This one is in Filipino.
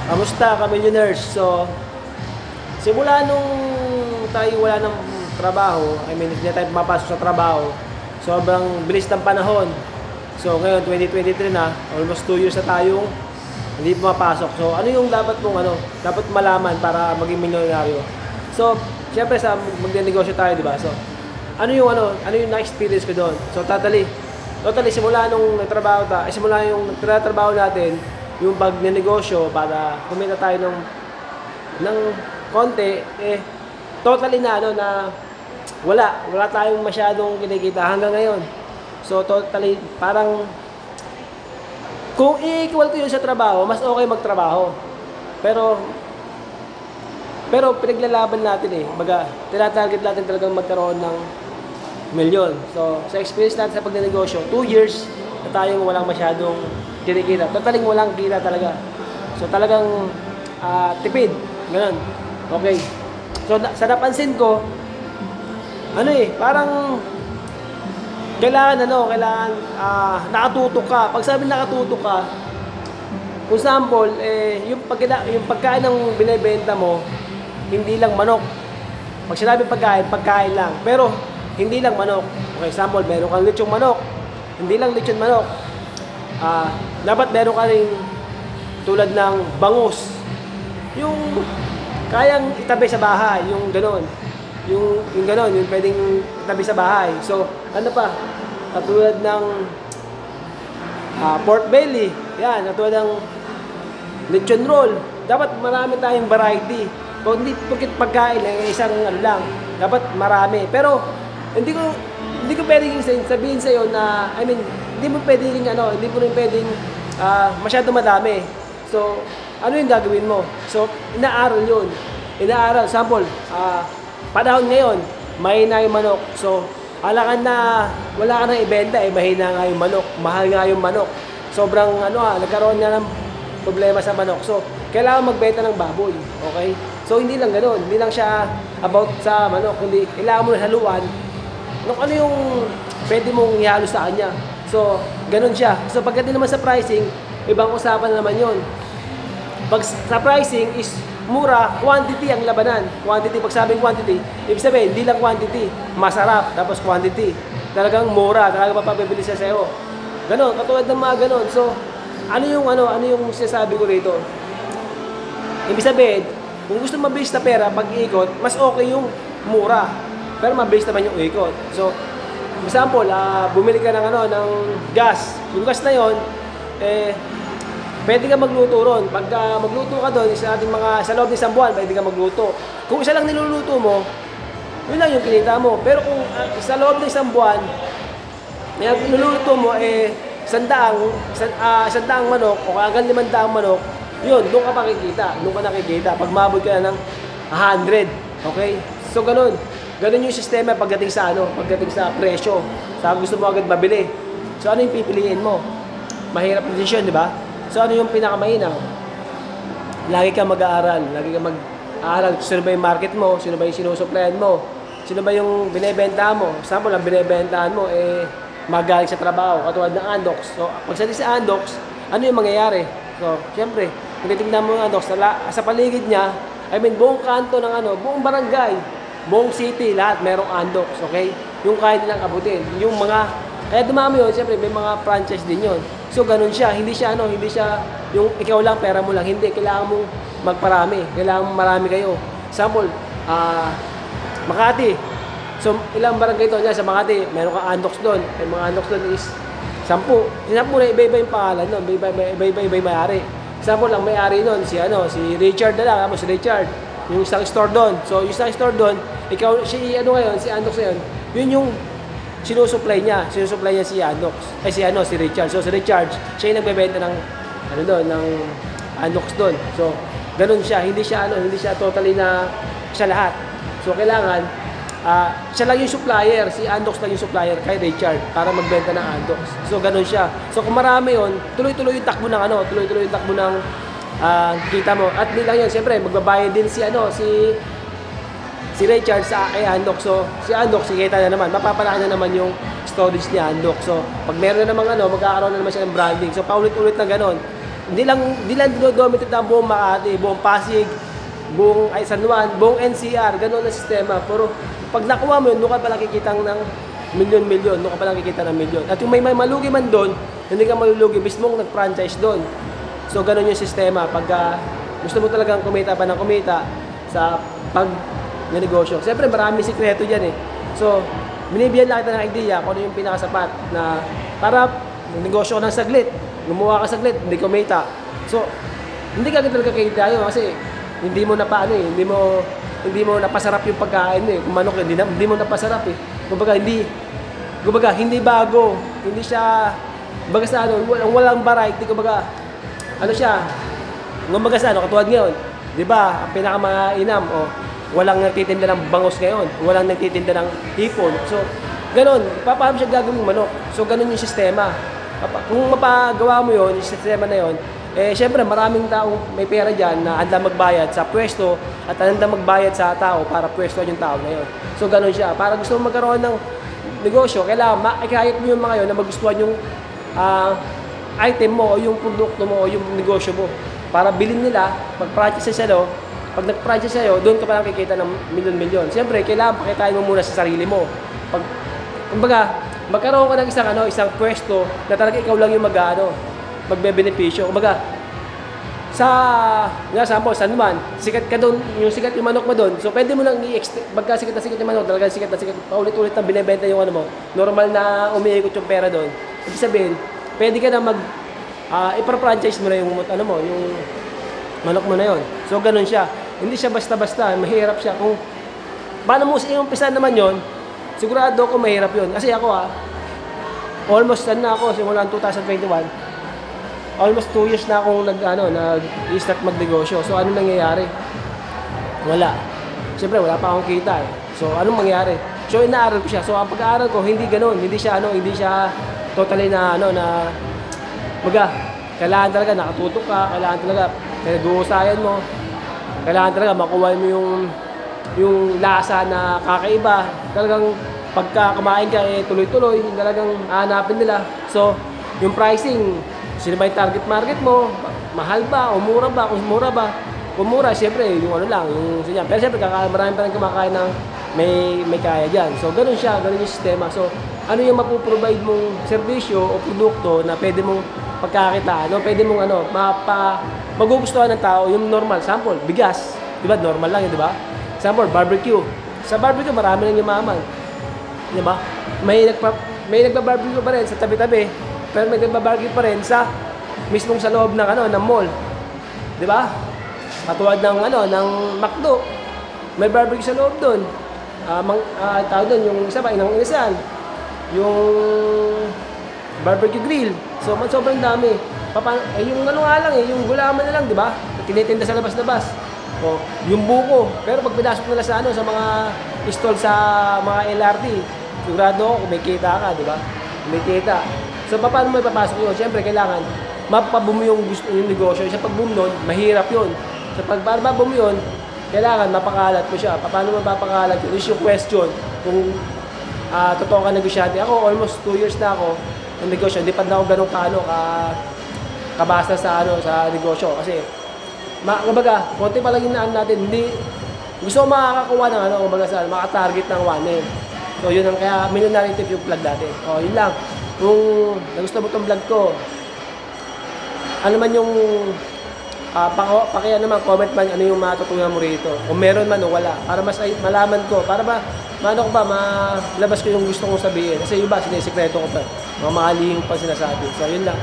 Kamusta ka millionaires? So, simula nung tayo wala ng trabaho, I mean, hindi na tayo pumapasok sa trabaho, sobrang bilis ng panahon. So, ngayon, 2023 na, almost 2 years na tayong hindi pumapasok. So, ano yung dapat mong dapat malaman para maging milyonaryo? So, syempre sa magnenegosyo tayo, di ba? So, ano yung na-experience ko doon? So, totally, simula nung nagtrabaho simula yung nagtrabaho natin, yung pagnenegosyo para kumita tayo ng konti, totally na wala tayong masyadong kinikita hanggang ngayon. So totally parang kung i-equal ko yun sa trabaho, mas okay magtrabaho. Pero pinaglalaban natin baga tinatarget natin talagang magkaroon ng milyon. So sa experience natin sa pagnenegosyo, 2 years na tayong walang masyadong kinikita. Totaling walang kita talaga. So talagang tipid. Ganun. Okay. So sa napansin ko, parang kailangan nakatutok ka. Pag sabi nakatutok ka, kung sample, yung pagkain ng binebenta mo, hindi lang manok. Pag sinabi pagkain lang. Pero hindi lang manok. Okay, sample, meron kang lechong manok. Hindi lang lechon manok. Dapat meron ka rin tulad ng bangus. Yung kayang itabi sa bahay, yung gano'n. Yung gano'n, yung pwedeng itabi sa bahay. So, ano pa? Katulad ng pork belly. Yan, katulad ng lechon roll. Dapat marami tayong variety. Kung hindi porket pagkain isang lang, dapat marami. Pero hindi ko pwedeng sabihin sa iyo na hindi mo pwedeng masyado madami. So, ano yung gagawin mo? So, inaaral yun. Inaaral. Sample, panahon ngayon, mahina yung manok. So, alakan na wala ka nang ibenta, mahina nga yung manok. Mahal nga yung manok. Sobrang, nagkaroon nga ng problema sa manok. So, kailangan magbenta ng baboy. Okay? So, hindi lang ganoon. Hindi lang siya about sa manok. Kundi, kailangan mo na haluan ano yung pwede mong ihalo sa kanya. So, ganun siya. So, pagdating naman sa pricing, ibang usapan na naman yun. Pag sa pricing is mura, quantity ang labanan. Quantity, pag sabing quantity, ibig sabihin, hindi lang quantity, masarap, tapos quantity. Talagang mura, talagang mapapabili siya sa'yo. Ganon, katulad ng mga ganon. So, ano yung sinasabi ko rito? Ibig sabihin, kung gusto mabilis na pera, pag iikot, mas okay yung mura. Pero mabilis naman yung ikot. So, example, bumili ka ng gas. Yung gas na yon, pwede ka magluto ron. Pagka magluto ka doon, sa loob ng isang buwan, pwede ka magluto. Kung isa lang niluluto mo, yun lang yung kinita mo. Pero kung sa loob ng isang buwan, niluluto mo, 100 manok, o hanggang 500 manok, yun, doon ka makikita. Doon ka nakikita. Pag mabot ka na ng 100. Okay? So, ganun. Ganun yung sistema pagdating sa presyo. Sa gusto mo agad mabili. So, ano yung pipiliin mo? Mahirap na decision, di ba? So, ano yung pinakamahinaw? Lagi kang mag-aaral. Lagi kang mag-aaral. Sino ba yung market mo? Sino ba yung sinusuplayan mo? Sino ba yung binebenta mo? Sample, ang binebentahan mo, magaling sa trabaho. Katulad ng Andox. So, pagdating sa Andox, ano yung mangyayari? So, syempre, kung titignan mo ng Andox, sa paligid niya, buong kanto ng buong barangay, buong city, lahat merong Andox, okay? Yung kaya nilang abutin. Kaya dumami yun, siyempre may mga franchise din yun. So, ganun siya. Hindi siya yung ikaw lang, pera mo lang. Hindi, kailangan mong magparami. Kailangan mong marami kayo. Example, Makati. So, ilang barangay ito niya sa Makati, meron kang Andox doon. May mga Andox doon is 10. 10 na iba-iba yung pangalan doon. Iba-iba yung may-ari. Example lang, may-ari doon, si Richard na lang. Tapos si Richard, yung isang store doon. So, yung isang store doon, si Andox na yun, yun yung sinusupply niya si Andox. Si Richard. So, si Richard, siya yung nagbebenta ng Andox doon. So, ganun siya. Hindi siya totally na siya lahat. So, kailangan, siya lang yung supplier. Si Andox lang yung supplier kay Richard para magbenta ng Andox. So, ganun siya. So, kung marami yun, tuloy-tuloy yung takbo ng kita mo. At hindi lang yun, siyempre, magbabayad din si Richard kay Andox. So, si Andox, kita na naman, mapapalaki na naman yung storage ni Andox. So, pag meron na naman magkakaroon na naman siya ng branding. So, paulit-ulit na ganon. hindi lang dinodominate ang buong Makati, buong Pasig, buong San Juan, buong NCR, gano'n ang sistema. Pero pag nakuha mo yun, doon ka pala kikitang ng milyon-milyon, doon ka pala kikita ng milyon. At yung may malugi man doon, hindi ka malulugi, mismong nag-franchise doon. So gano'n yung sistema. Pag gusto mo talagang kumita pa ng kumita sa pag-negosyo. Siyempre maraming sikreto dyan eh. So, binibigyan lang kita ng idea kung ano yung pinakasapat na para negosyo ka ng saglit, gumawa ka saglit, hindi kumita. So, hindi ka talaga kita yun kasi hindi mo na paano eh, hindi mo napasarap yung pagkain eh. Kung manok hindi mo napasarap eh. Kumbaga hindi bago, hindi siya kumbaga sa ano, walang variety, kumbaga ano siya, kumbaga sa ano, katulad ngayon, 'di ba? Ang pinakamainam walang nagtitinda ng bangos ngayon, walang nagtitinda ng hipon. So, gano'n, paano siya gagawing manok? So, gano'n yung sistema. Kung mapagawa mo yon, yung sistema na yon, syempre maraming tao may pera dyan na handa magbayad sa pwesto at handa magbayad sa tao para pwesto yung tao na yon. So, gano'n siya. Para gusto mo magkaroon ng negosyo, kailangan maikahit mo yung mga yon na magustuhan yung item mo o yung produkto mo o yung negosyo mo. Para bilhin nila, pag-practice sila, pag nag-practice sa'yo, doon ka parang kikita ng milyon-milyon. Siyempre, kailangan pakitain mo muna sa sarili mo. Kumbaga, magkaroon ka ng isang pwesto na talaga ikaw lang yung magbe-benepisyo. Kumbaga, example, San Juan, sikat ka doon, yung sikat yung manok mo doon. So, pwede mo lang i-extend, pagka sikat na sikat yung manok, talaga sikat na sikat, paulit-ulit na binibenta yung ano mo, normal na umiikot yung pera doon. Ibig sabihin, pwede ka na ipra-franchise mo na yung manok mo na yon. So, ganun siya. Hindi siya basta-basta, mahirap siya. Kung paano mo i-umpisa naman yon, sigurado ko mahirap yon. Kasi ako almost na ako, simula 2021, almost 2 years na akong nag-start magnegosyo. So, anong nangyayari? Wala. Siyempre, wala pa akong kita eh. So, anong mangyayari? So, inaaral ko siya. So, ang pag-aaral ko, hindi ganun. Hindi siya totally kailangan talaga nakatutok ka, kailangan talaga pinag-uusayan mo, kailangan talaga makuha mo yung lasa na kakaiba. Talagang pagka kumain ka, tuloy-tuloy, talagang hanapin nila. So, yung pricing, sino ba yung target market mo? Mahal ba? O mura ba? Kung mura ba? Kung mura, siyempre, yung siya. Pero siyempre, marami pa rin kumakain ng may kaya dyan. So, ganun siya, ganun yung sistema. So, ano yung mapuprovide mong serbisyo o produkto na pwede mong pagkakitaan, pwede mong magugustuhan ng tao, yung normal. Sample, bigas. Diba? Normal lang yun, diba? Sample, barbecue. Sa barbecue, marami nang yumaman. Diba? May nagpa-barbecue pa rin sa tabi-tabi, pero may nagpa-barbecue pa rin mismong sa loob ng mall. Diba? Katulad ng McDo. May barbecue sa loob doon. Tawag doon, yung isa pa, inang inisan. Yung barbecue grill. So, sobrang dami. Yung yung gulaman na lang, di ba? Tinitinda sa labas-labas. Yung buko. Pero pag pinasok nila sa mga stall sa mga LRT, sigurado ako kumikita ka, di ba? Kumikita. So, paano mo ipapasok yun? Siyempre, kailangan mapaboom yung negosyo. Sa pag-boom nun, mahirap yun. So, pag maboom yun, kailangan mapakalat mo siya. Paano mo mapakalat yun? Is yung question. Kung totoo ka negosyante. Ako, almost 2 years na ako ng negosyo. Hindi pa na ako ganun kabasta sa negosyo. Kasi, kumbaga, konti pa lang yung natin. Gusto ko makakakuha ng makatarget ng 1M. So, yun ang kaya millionaire tip yung vlog natin. Yun lang. Kung nagusto mo itong vlog ko, ano man yung comment man ano yung matutunan mo rito. Kung meron man o wala. Para mas malaman ko. Para malabas ko yung gusto kong sabihin. Kasi yung iba, sinisikreto ko pa. Mga mahalihing pa sinasabi. So, yun lang.